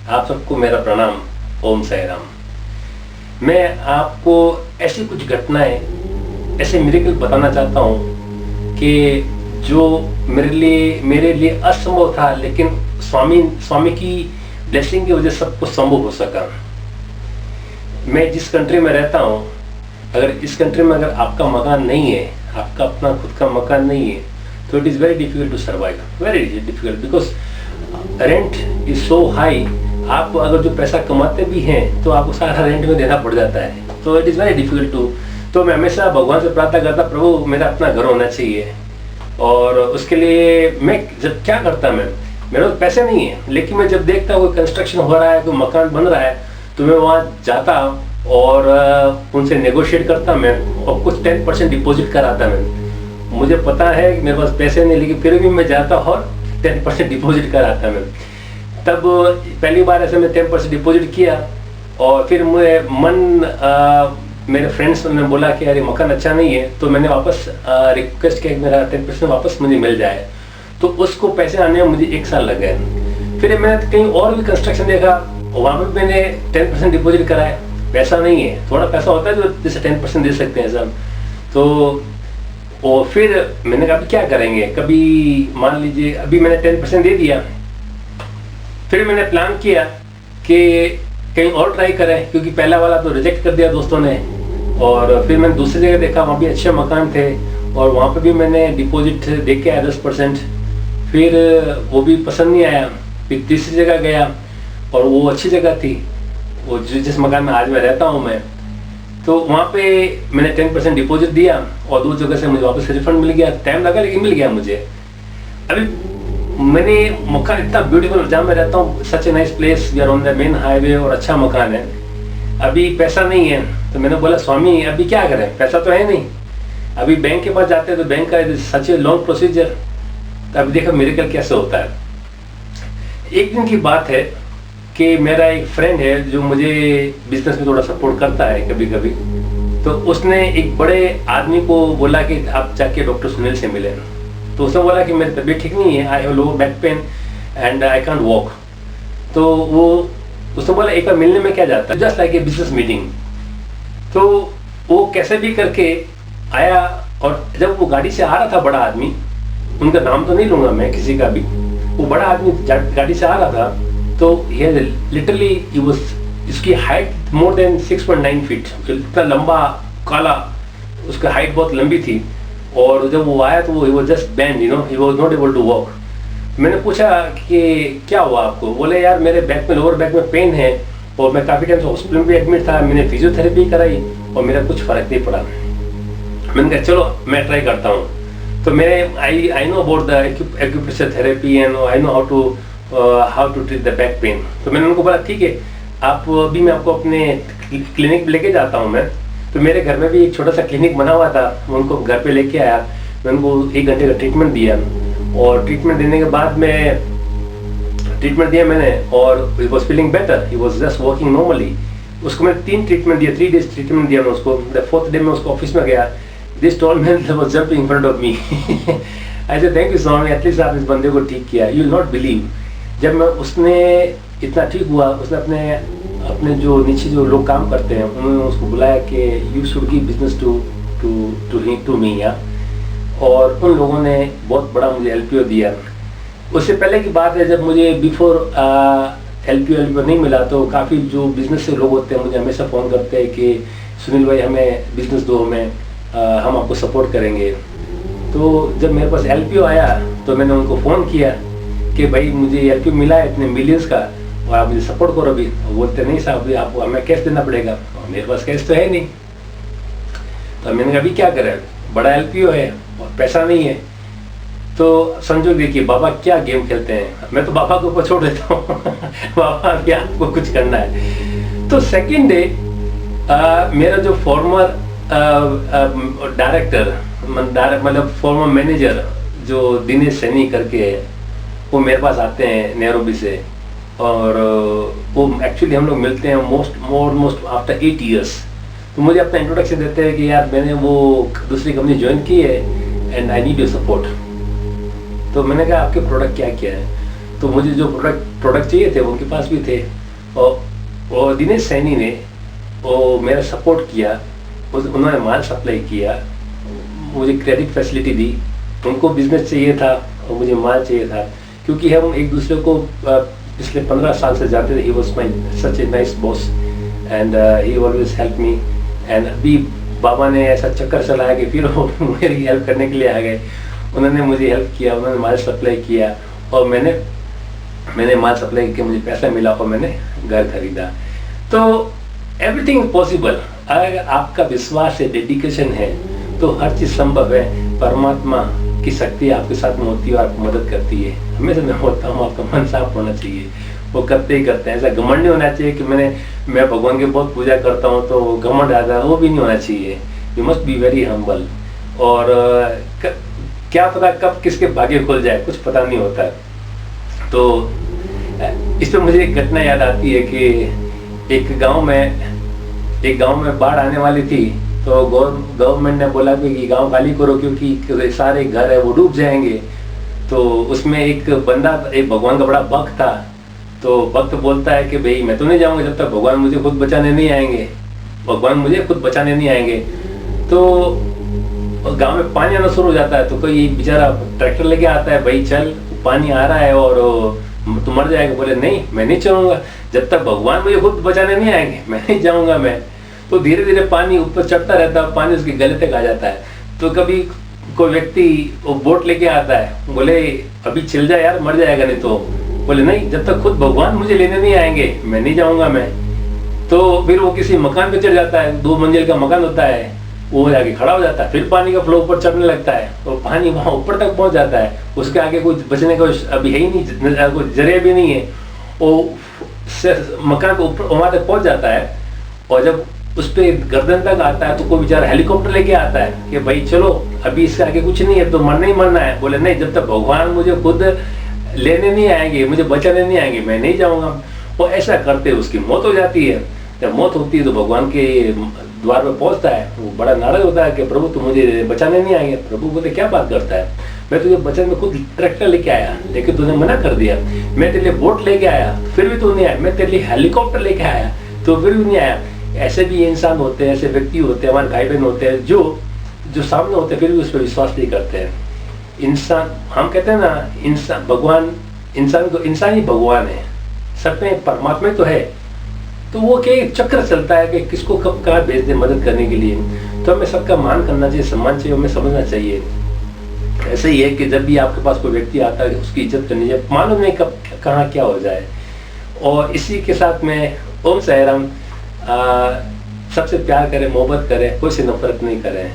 आप सबको मेरा प्रणाम। ओम साई राम। मैं आपको ऐसी कुछ घटनाएं, ऐसे मिरेकल बताना चाहता हूँ कि जो मेरे लिए असंभव था, लेकिन स्वामी की ब्लेसिंग की वजह से सब कुछ संभव हो सका। मैं जिस कंट्री में रहता हूँ, अगर इस कंट्री में अगर आपका मकान नहीं है, आपका अपना खुद का मकान नहीं है, तो it is very difficult to survive, very difficult, because rent is so high. आप अगर जो पैसा कमाते भी हैं तो आपको सारा रेंट में देना पड़ जाता है, तो it is very difficult to. तो मैं हमेशा भगवान से प्रार्थना करता, प्रभु मेरा अपना घर होना चाहिए। और उसके लिए मैं जब क्या करता, मेरे पास पैसे नहीं है, लेकिन मैं जब देखता कोई कंस्ट्रक्शन हो रहा है, कोई मकान बन रहा है, तो मैं वहाँ जाता और उनसे नेगोशिएट करता मैं, और कुछ 10% डिपॉजिट कराता मैं। मुझे पता है कि मेरे पास पैसे नहीं, लेकिन फिर भी मैं जाता और 10% डिपॉजिट कराता मैं। तब पहली बार ऐसे मैं 10% डिपॉजिट किया, और फिर मेरे फ्रेंड्स ने बोला कि यार ये मकान अच्छा नहीं है, तो मैंने वापस रिक्वेस्ट किया कि मेरा 10% वापस मुझे मिल जाए। तो उसको पैसे आने में मुझे 1 साल लग गया। फिर मैंने कहीं और भी कंस्ट्रक्शन देखा, वहाँ पर मैंने 10% डिपॉजिट कराया, पैसा नहीं है, थोड़ा पैसा होता है जो जैसे 10% दे सकते हैं सब। तो और फिर मैंने कहा अभी क्या करेंगे, कभी मान लीजिए अभी मैंने 10% दे दिया, फिर मैंने प्लान किया कि कहीं और ट्राई करें, क्योंकि पहला वाला तो रिजेक्ट कर दिया दोस्तों ने। और फिर मैंने दूसरी जगह देखा, वहाँ भी अच्छे मकान थे, और वहाँ पे भी मैंने डिपॉजिट दे के आया 10%। फिर वो भी पसंद नहीं आया, फिर तीसरी जगह गया, और वो अच्छी जगह थी, वो जिस मकान में आज मैं रहता हूँ मैं। तो वहाँ पे मैंने 10% डिपॉजिट दिया, और 2 जगह से मुझे वापस रिफंड मिल गया। टाइम लगा लेकिन मिल गया मुझे। अभी मैंने मकान इतना ब्यूटीफुल, जहाँ मैं रहता हूँ, such a nice place, we are on the main highway, और अच्छा मकान है। अभी पैसा नहीं है, तो मैंने बोला स्वामी अभी क्या करें, पैसा तो है नहीं। अभी बैंक के पास जाते हैं तो बैंक का सच ए लॉन्ग प्रोसीजर। तो अभी देखो मिरेकल कैसे होता है। एक दिन की बात है कि मेरा एक फ्रेंड है जो मुझे बिजनेस में थोड़ा सपोर्ट करता है कभी कभी, तो उसने एक बड़े आदमी को बोला कि आप जाके डॉक्टर सुनील से मिलें। तो उसने बोला कि मेरी तबीयत ठीक नहीं है, I have lower back pain and I can't walk. तो उसने बोला एक बार मिलने में क्या जाता है, just like a business meeting. तो वो कैसे भी करके आया, और जब वो गाड़ी से आ रहा था, बड़ा आदमी, उनका नाम तो नहीं लूंगा मैं किसी का भी, वो बड़ा आदमी गाड़ी से आ रहा था, तो लिटरली इसकी हाइट मोर देन 6.9 फीट, इतना लंबा काला, उसका हाइट बहुत लंबी थी। और जब वो आया तो वो just bend, he was not able to walk. मैंने पूछा कि क्या हुआ आपको, बोले यार मेरे बैक में, लोअर बैक में पेन है, और मैं काफ़ी टाइम से हॉस्पिटल में भी एडमिट था, मैंने फिजियोथेरेपी कराई और मेरा कुछ फ़र्क नहीं पड़ा। मैंने कहा चलो मैं ट्राई करता हूँ। तो मैं I know about the acupressure therapy and I know how to treat the back pain. तो मैंने उनको बोला ठीक है, आप अभी मैं आपको अपने क्लिनिक लेके जाता हूँ मैं। तो मेरे घर में भी एक छोटा सा क्लिनिक बना हुआ था, मैं उनको घर पे लेके आया, मैं उनको 1 घंटे का ट्रीटमेंट दिया, और ट्रीटमेंट देने के बाद ट्रीटमेंट दिया मैंने, और he was feeling better, he was just working normally. उसको मैंने 3 ट्रीटमेंट दिया, 3 डेज ट्रीटमेंट दिया मैं उसको। द 4th डे में उसको ऑफिस में गया, this told man was jumping in front of me. I said thank you Swami, at least आपने इस बंदे को ठीक किया। यू विल नॉट बिलीव, जब मैं उसने इतना ठीक हुआ, उसने अपने जो नीचे जो लोग काम करते हैं उन्होंने उसको बुलाया कि you should give business to me या, और उन लोगों ने बहुत बड़ा मुझे एलपीओ दिया। उससे पहले की बात है, जब मुझे बिफोर एलपीओ नहीं मिला, तो काफ़ी जो बिजनेस से लोग होते हैं मुझे हमेशा फ़ोन करते हैं कि सुनील भाई हमें बिजनेस दो, हम आपको सपोर्ट करेंगे। तो जब मेरे पास एलपीओ आया तो मैंने उनको फ़ोन किया कि भाई मुझे एलपीओ मिला है इतने मिलियंस का, और आप मुझे सपोर्ट करो। अभी बोलते नहीं साहब, आपको हमें कैश देना पड़ेगा, और मेरे पास कैश तो है नहीं। तो मैंने कहा अभी क्या करें, बड़ा एलपीओ है और पैसा नहीं है। तो संजोग देखिए बाबा क्या गेम खेलते हैं, मैं तो बाबा के ऊपर छोड़ देता हूँ। बाबा क्या आपको कुछ करना है। तो सेकेंड डे मेरा जो फॉर्मर डायरेक्टर, मतलब फॉर्मर मैनेजर जो दिनेश सैनी करके है, वो मेरे पास आते हैं नैरोबी से, और वो एक्चुअली हम लोग मिलते हैं मोस्ट आफ्टर 8 ईयर्स। तो मुझे अपना इंट्रोडक्शन देते हैं कि यार मैंने वो दूसरी कंपनी ज्वाइन की है and I need your support. तो मैंने कहा आपके प्रोडक्ट क्या क्या है। तो मुझे जो प्रोडक्ट चाहिए थे वो उनके पास भी थे, और दिनेश सैनी ने वो मेरा सपोर्ट किया, उन्होंने माल सप्लाई किया, मुझे क्रेडिट फैसिलिटी दी। उनको बिजनेस चाहिए था और मुझे माल चाहिए था, क्योंकि हम एक दूसरे को पिछले 15 साल से जानते थे। He was my such a nice boss and he always help me. And अभी बाबा ने ऐसा चक्कर चलाया कि फिर वो मेरी हेल्प करने के लिए आ गए। उन्होंने मुझे हेल्प किया, उन्होंने माल सप्लाई किया, और मैंने माल सप्लाई करके मुझे पैसा मिला और मैंने घर खरीदा। तो एवरीथिंग इज पॉसिबल। अगर आपका विश्वास है, डेडिकेशन है, तो हर चीज़ संभव है। परमात्मा की शक्ति आपके साथ में होती है और आपको मदद करती है। हमेशा मैं बोलता हूँ, आपका मन साफ होना चाहिए, वो करते ही करते हैं। ऐसा घमंड नहीं होना चाहिए कि मैं भगवान की बहुत पूजा करता हूँ तो घमंड आता है, वो भी नहीं होना चाहिए। You must be very humble. और क्या पता कब किसके भाग्य खुल जाए, कुछ पता नहीं होता है। तो इस पर मुझे एक घटना याद आती है कि एक गांव में बाढ़ आने वाली थी, तो गवर्नमेंट ने बोला कि गांव खाली करो क्योंकि सारे घर है वो डूब जाएंगे। तो उसमें एक भगवान का बड़ा भक्त था। तो भक्त बोलता है कि भाई मैं तो नहीं जाऊंगा जब तक भगवान मुझे खुद बचाने नहीं आएंगे। तो गांव में पानी आना शुरू हो जाता है, तो कोई बेचारा ट्रैक्टर लेके आता है, भाई चल पानी आ रहा है और तू मर जाएगा। बोले नहीं, मैं नहीं चलूंगा जब तक भगवान मुझे खुद बचाने नहीं आएंगे, मैं नहीं जाऊंगा मैं। तो धीरे धीरे पानी ऊपर चढ़ता रहता है, पानी उसके गले तक आ जाता है। तो कभी कोई व्यक्ति वो बोट लेके आता है, बोले अभी चल जाए यार, मर जाएगा नहीं तो। बोले नहीं, जब तक खुद भगवान मुझे लेने नहीं आएंगे मैं नहीं जाऊंगा मैं। तो फिर वो किसी मकान पे चढ़ जाता है, 2 मंजिल का मकान होता है, वो जाके खड़ा हो जाता है। फिर पानी का फ्लो ऊपर चढ़ने लगता है और पानी वहां ऊपर तक पहुंच जाता है। उसके आगे कुछ बचने का अभी है ही नहीं, कोई जरिया भी नहीं है। वो मकान के ऊपर वहां तक पहुंच जाता है, और जब उस पे गर्दन तक आता है तो कोई बेचारा हेलीकॉप्टर लेके आता है कि भाई चलो अभी इसके आगे कुछ नहीं है, तो मरना ही मरना है। बोले नहीं, जब तक भगवान मुझे खुद लेने नहीं आएंगे, मुझे बचाने नहीं आएंगे, मैं नहीं जाऊंगा। वो ऐसा करते उसकी मौत हो जाती है। जब मौत होती है तो भगवान के द्वार पर पहुंचता है, वो बड़ा नाराज होता है कि प्रभु तुम मुझे बचाने नहीं आएंगे। प्रभु बोले क्या बात करता है, मैं तुझे बचाने में खुद ट्रैक्टर लेके आया, लेकिन तूने मना कर दिया। मैं तेरे लिए बोट लेके आया, फिर भी तू नहीं आया। मैं तेरे लिए हेलीकॉप्टर लेके आया, तो फिर भी नहीं आया। ऐसे भी इंसान होते हैं, ऐसे व्यक्ति होते हैं, हमारे भाई बहन होते हैं जो सामने होते हैं फिर भी उस पर विश्वास नहीं करते हैं। इंसान, हम कहते हैं ना, इंसान भगवान, इंसान ही भगवान है, सब में परमात्मा तो है। तो वो क्या चक्र चलता है कि किसको कब कहाँ भेज दे मदद करने के लिए। तो हमें सबका मान करना चाहिए, सम्मान चाहिए, हमें समझना चाहिए। ऐसे ही है कि जब भी आपके पास कोई व्यक्ति आता है उसकी इज्जत करनी चाहिए, मालूम नहीं कब कहाँ क्या हो जाए। और इसी के साथ में ओम साईं राम, सबसे प्यार करें, मोहब्बत करें, कोई से नफरत नहीं करें।